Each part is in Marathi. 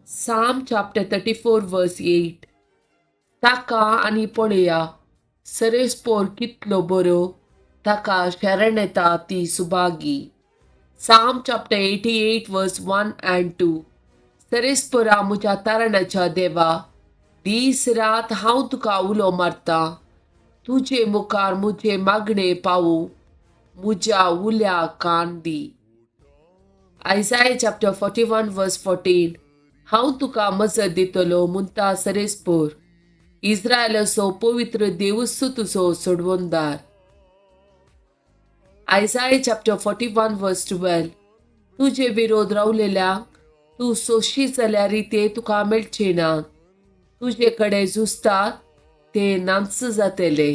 Psalm chapter 34 verse 8. ताका आनी पळया सरेस्पोर कितलो बरो ताका शरण येता ती Subhagi. Psalm chapter 88 verse 1 and 2. सरेस्परा मुझ्या तारणाच्या देवा, दीस रात हांव तुका उलो मारता. तुझे मुखार मुझे मागणे पावू, मुझ्या उल्या कान दी. Isaiah chapter 41 verse 14. हांव तुका मजत दितलो म्हणटा सरेस्पोर, इस्रायलाचो पवित्र देवूच तुजो सोडवणदार. Isaiah chapter 41 verse 12. तुझे विरोध रावलेल्यांक तू सोशी जाल्यार ते तुका मेळचे ना. तुझे कडे झुजतात ते नांच जातले.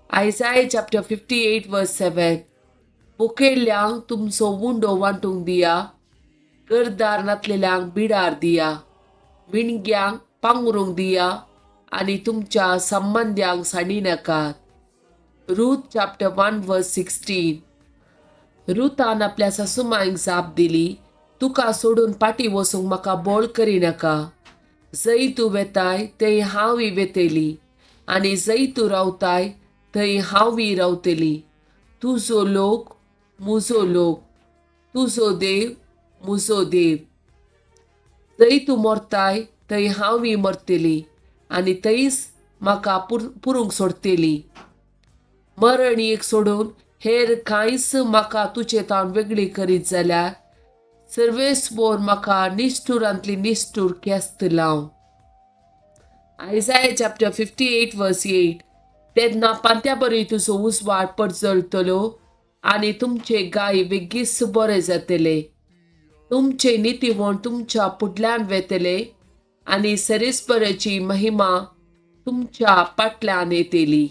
Isaiah chapter 58 verse 7. मुखेल्यांक तुमचो उंडो वांटूंक दिया, गरदार नातलेल्यांक बिडार दिया, विणग्यांक पांगरूंक दिया आनी तुमच्या संबंद्यांक सांडी नाकात. Ruth chapter 1 verse 16. रुतान आपल्या सासूमांक जाप दिली, तुका सोडून पाटी वसूंक म्हाका बोळ करिनाका. जंय तूं वेताय थंय हांवय वेतेली, आनी जंय तूं रावताय थंय हांवय रावतली. तुजो लोक मुजो लोक, तुजो देव मुजो देव. जंय तूं मरताय थंय हांवय मरतली, आनी थंयच म्हाका पुरूंक सोडटली. मरण एक सोडून हेर कांयच म्हाका तुजे तावन वेगळी करीत जाल्यार सर्वेस्पोर म्हाका निश्ठुरांतली निश्ठूर केस्त लाव. Isaiah chapter 58 verse 8. तेन्ना पांत्या बरी तुजो उजवाड पडजळटलो आनी तुमचे गाय बेगीस बरे जातले. तुमचे नितीवण तुमच्या फुडल्यान वेतले आनी सरेस्पराची महिमा तुमच्या फाटल्यान येतली.